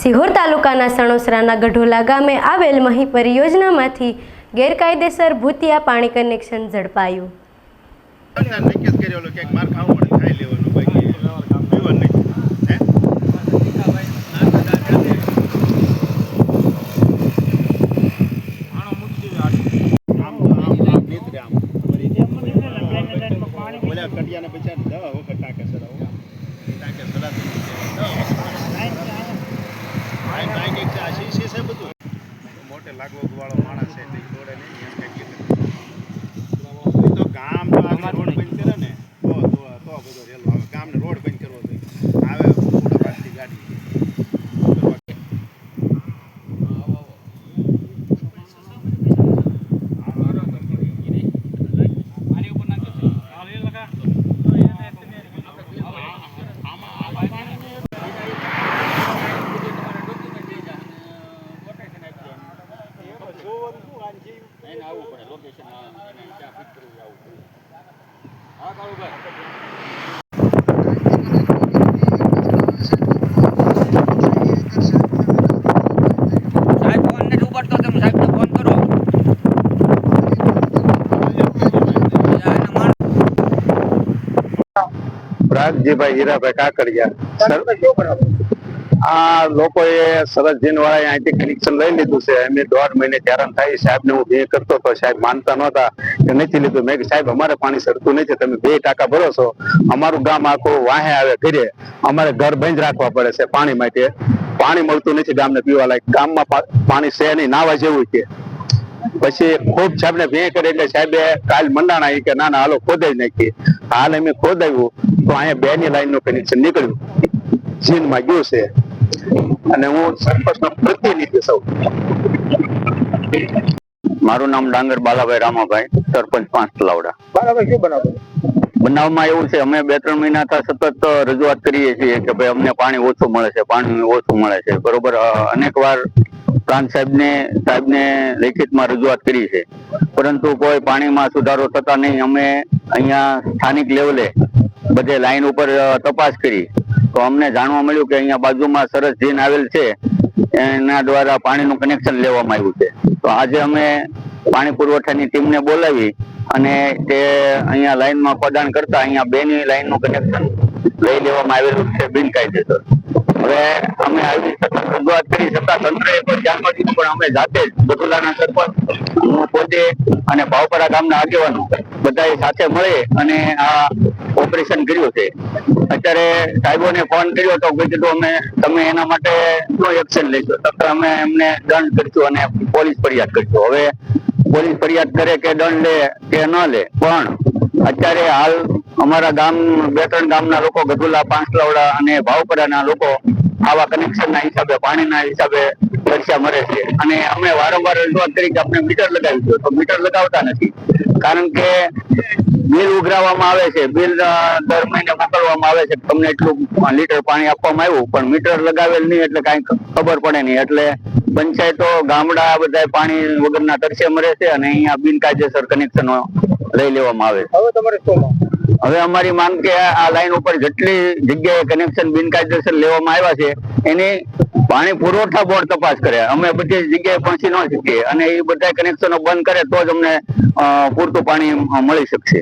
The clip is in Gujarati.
સિહોર તાલુકાના સણોસરાના ગઢોલા ગામે આવેલ મહી પરિયોજનામાંથી ગેરકાયદેસર ભૂતિયા પાણી કનેક્શન ઝડપાયું। मोटे लागवग वाळो माणस है ते तोड़े नहीं एम कई तो गाम जो आगे रोड बंद करे ने तो બધો રેલો આવે ગામ ને રોડ બંધ કરવો જોઈએ આવે પૂરા પાટી ગાડી રાગજીભાઈ હીરાભાઈ કાકડિયા આ લોકોએ સરસજીન વાળા અહીંથી કનેક્શન લઈ લીધું છે। અમે 1.5 મહિને હેરાન થાય સાહેબ ને હું બે કરતો તો સાહેબ માનતા નહોતા કે નથી લીધું। મેં સાહેબ અમારે પાણી સરતું નથી, તમે 2 ટાંકા ભરો છો, અમારું ગામ આખું વાહે આવે ઘરે, અમારે ઘર બંધ રાખવા પડે છે પાણી માટે। પાણી મળતું નથી ગામને પીવા લાયક, ગામમાં પાણી છે નહીં, નાવા જેવું છે। પછી ખૂબ સાહેબ ને ભે કરી એટલે સાહેબે કાલ મંડાણા કે ના ના હાલો ખોદાઈ નાખીએ। હાલ અમે ખોદાવ્યું તો અહીંયા 2 ની લાઈન નું કનેક્શન નીકળ્યું, જીનમાં ગયું છે અને હું સરપંચનો પ્રતિનિધિ છું। મારું નામ ડાંગર બાલાભાઈ રામાભાઈ, સરપંચ 5 તલાવડા। બાલાભાઈ શું બનાવમાં એવું છે, અમે 2-3 મહિનાથી સતત રજૂઆત કરીએ છીએ કે ભાઈ અમને પાણી ઓછું મળે છે, પાણી ઓછું મળે છે, બરોબર। અનેક વાર પ્રાંત સાહેબને લેખિતમાં રજૂઆત કરી છે, પરંતુ કોઈ પાણીમાં સુધારો થતા નહીં। અમે અહીંયા સ્થાનિક લેવલે બધે લાઈન ઉપર તપાસ કરી તો અમને જાણવા મળ્યું કે અહીંયા બાજુમાં સરસજીન આવેલ છે, એના દ્વારા પાણીનું કનેક્શન લેવામાં આવ્યું છે। તો આજે અમે પાણી પુરવઠાની ટીમને બોલાવી અને તે અહીંયા લાઈનમાં પ્રદાન કરતા અહીંયા 2 ની લાઈનનું કનેક્શન લઈ લેવામાં આવેલું છે બિનકાયદેસર। હવે અમે આવી રજૂઆત કરી છતાં તંત્રએ પણ ધ્યાન નથી દીધું, પણ અમે જાતે જ ગઢોલાના સરપંચ, હું પોતે અને ભાવપરા ગામના આગેવાનો બધાએ સાથે મળી અને આ ઓપરેશન કર્યું છે। અત્યારે સાહેબોને ફોન કર્યો તો કીધું તમે એના માટે શું એક્શન લેશો, તો અમે એમને દંડ કરીશું અને પોલીસ ફરિયાદ કરીશું। હવે પોલીસ ફરિયાદ કરે કે દંડ લે કે ન લે, પણ અત્યારે હાલ અમારા ગામ 2-3 ગામના લોકો, ગઢોલા, 5 તલાવડા અને ભાવપરાના લોકો આવા કનેક્શનના હિસાબે, પાણીના હિસાબે પૈસા મરે છે। અને અમે વારંવાર રજૂઆત કરી કે આપણે મીટર લગાવી દો, તો મીટર લગાવતા નથી, કારણ કે બિલ ઉઘરાવવામાં આવે છે, બિલ દર મહિને મોકલવામાં આવે છે, તમને એટલું લીટર પાણી આપવામાં આવ્યું, પણ મીટર લગાવેલ નહીં એટલે કાંઈ ખબર પડે નહીં। એટલે પંચાયતો, ગામડા બધા પાણી વગરના તરસે મરે છે અને અહીંયા બિનકાયદેસર કનેક્શનો લઈ લેવામાં આવે છે। હવે તમારે શું માંગ? હવે અમારી માંગ કે આ લાઈન ઉપર જેટલી જગ્યાએ કનેક્શન બિનકાયદેસર લેવામાં આવ્યા છે એની પાણી પુરવઠા બોર્ડ તપાસ કરે। અમે બધી જગ્યાએ પહોંચી ન શકીએ અને એ બધા કનેક્શનો બંધ કરે તો જ અમને પૂરતું પાણી મળી શકશે।